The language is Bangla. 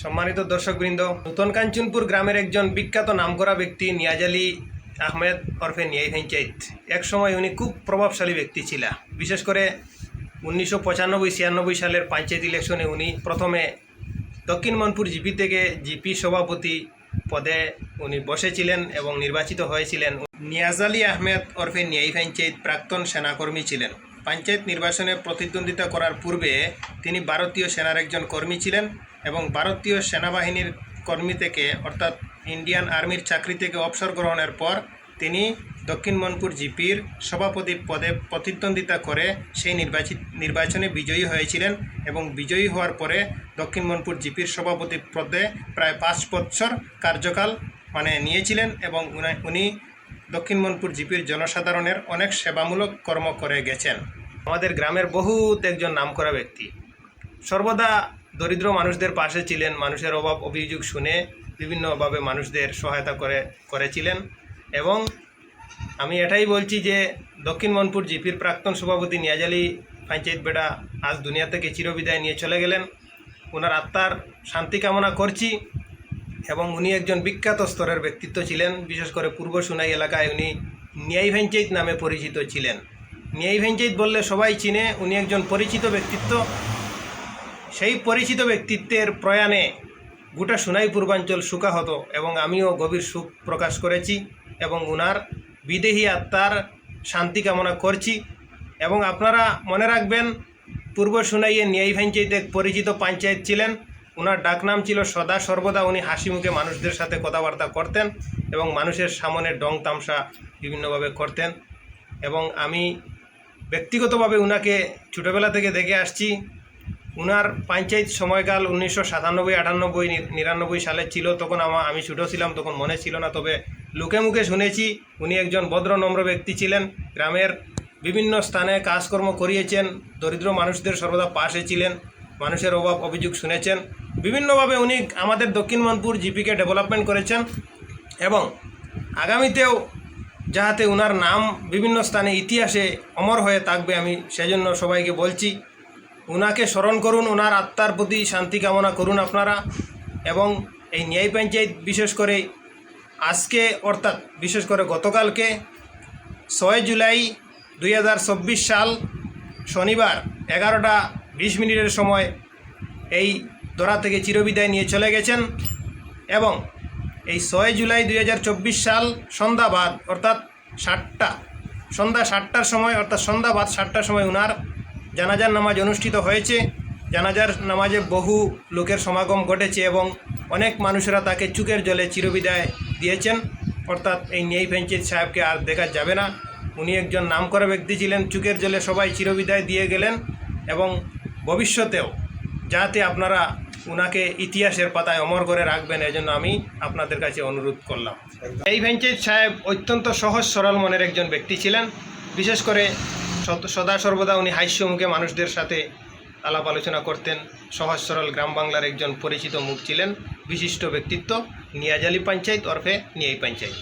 সম্মানিত দর্শকবৃন্দ, নূতন কাঞ্চনপুর গ্রামের একজন বিখ্যাত নামকরা ব্যক্তি নিয়াজ আলী আহমেদ ওরফে নিয়াই পঞ্চায়েত। এক সময় উনি খুব প্রভাবশালী ব্যক্তি ছিলেন। বিশেষ করে 1995-96 সালের পঞ্চায়েত ইলেকশনে উনি প্রথমে দক্ষিণ মনপুর জিপি থেকে জিপি সভাপতি পদে উনি বসেছিলেন এবং নির্বাচিত হয়েছিলেন। নিয়াজ আলী আহমেদ ওরফে নিয়াই পঞ্চায়েত প্রাক্তন সেনাকর্মী ছিলেন। পঞ্চায়েত নির্বাচনে প্রতিদ্বন্দ্বিতা করার পূর্বে তিনি ভারতীয় সেনার একজন কর্মী ছিলেন এবং ভারতীয় সেনাবাহিনীর কর্মী থেকে অর্থাৎ ইন্ডিয়ান আর্মির চাকরি থেকে অবসর গ্রহণের পর তিনি দক্ষিণ মনপুর জিপির সভাপতি পদে প্রতিদ্বন্দ্বিতা করে সেই নির্বাচনে বিজয়ী হয়েছিলেন এবং বিজয়ী হওয়ার পরে দক্ষিণ মনপুর জিপির সভাপতি পদে প্রায় 5 বছর কার্যকাল নিয়েছিলেন এবং উনি দক্ষিণ মনপুর জিপির জনসাধারণের অনেক সেবামূলক কর্ম করে গেছেন। আমাদের গ্রামের বহুত একজন নামকরা ব্যক্তি, সর্বদা দরিদ্র মানুষদের পাশে ছিলেন। মানুষের অভাব অভিযোগ শুনে বিভিন্নভাবে মানুষদের সহায়তা করেছিলেন এবং আমি এটাই বলছি যে দক্ষিণ মনপুর জিপির প্রাক্তন সভাপতি নিয়াজ আলী পঞ্চায়েত বেটা আজ দুনিয়া থেকে চিরবিদায় নিয়ে চলে গেলেন। ওনার আত্মার শান্তি কামনা করছি এবং উনি একজন বিখ্যাত স্তরের ব্যক্তিত্ব ছিলেন। বিশেষ করে পূর্ব সুনাই এলাকায় উনি নিয়াই পঞ্চায়েত নামে পরিচিত ছিলেন। নিয়াই পঞ্চায়েত বললে সবাই চিনে, উনি একজন পরিচিত ব্যক্তিত্ব। সেই পরিচিত ব্যক্তিত্বের প্রয়াণে গোটা সুনাই পূর্বাঞ্চল শোকাহত এবং আমিও গভীর শোক প্রকাশ করেছি এবং ওনার বিদেহী আত্মার শান্তি কামনা করছি। এবং আপনারা মনে রাখবেন, পূর্ব সুনাইয়ে নিয়াই পঞ্চায়েত এক পরিচিত পঞ্চায়েত ছিলেন। ওনার ডাকনাম ছিল সদা সর্বদা। উনি হাসি মুখে মানুষদের সাথে কথাবার্তা করতেন এবং মানুষের সামনে ডং তামসা বিভিন্নভাবে করতেন এবং আমি ব্যক্তিগতভাবে ওনাকে ছোটোবেলা থেকে দেখে আসছি। ওনার পঞ্চায়েত সময়কাল 1997, 98, 99 সালে ছিল। তখন আমি ছোটো ছিলাম, তখন মনে ছিল না, তবে লোকে মুখে শুনেছি উনি একজন ভদ্র নম্র ব্যক্তি ছিলেন। গ্রামের বিভিন্ন স্থানে কাজকর্ম করিয়েছেন, দরিদ্র মানুষদের সর্বদা পাশে ছিলেন, মানুষের অভাব অভিযোগ শুনেছেন। বিভিন্নভাবে উনি আমাদের দক্ষিণ মনপুর জিপিকে ডেভেলপমেন্ট করেছেন এবং আগামীতেও যাহাতে ওনার নাম বিভিন্ন স্থানে ইতিহাসে অমর হয়ে থাকবে, আমি সেজন্য সবাইকে বলছি ওনাকে স্মরণ করুন, ওনার আত্মার প্রতি শান্তি কামনা করুন আপনারা। এবং এই নিয়াই পঞ্চায়েত বিশেষ করে আজকে অর্থাৎ বিশেষ করে গতকালকে 6 জুলাই 2024 সাল শনিবার 11:20 সময় এই ধরা থেকে চিরবিদায় নিয়ে চলে গেছেন এবং এই 6 জুলাই 2024 সাল সন্ধ্যাবাদ অর্থাৎ সন্ধ্যা 7টার সময় অর্থাৎ সন্ধ্যাবাদ 7টার সময় ওনার জানাজার নামাজ অনুষ্ঠিত হয়েছে। জানাজার নামাজে বহু লোকের সমাগম ঘটেছে এবং অনেক মানুষেরা তাকে চোখের জলে চিরবিদায় দিয়েছেন। অর্থাৎ এই নিয়াই পঞ্চায়েত সাহেবকে আর দেখা যাবে না। উনি একজন নামকরা ব্যক্তি ছিলেন, চোখের জলে সবাই চিরবিদায় দিয়ে গেলেন এবং ভবিষ্যতেও যাতে আপনারা ওনাকে ইতিহাসের পাতায় অমর করে রাখবেন, এজন্য আমি আপনাদের কাছে অনুরোধ করলাম। এই পঞ্চায়েত সাহেব অত্যন্ত সহজ সরল মনের একজন ব্যক্তি ছিলেন। বিশেষ করে সদা সর্বদা উনি হাস্য মুখে মানুষদের সাথে আলাপ আলোচনা করতেন। সহজ সরল গ্রাম বাংলার একজন পরিচিত মুখ ছিলেন, বিশিষ্ট ব্যক্তিত্ব নিয়াজ আলী পঞ্চায়েত ওরফে নিয়াই পঞ্চায়েত।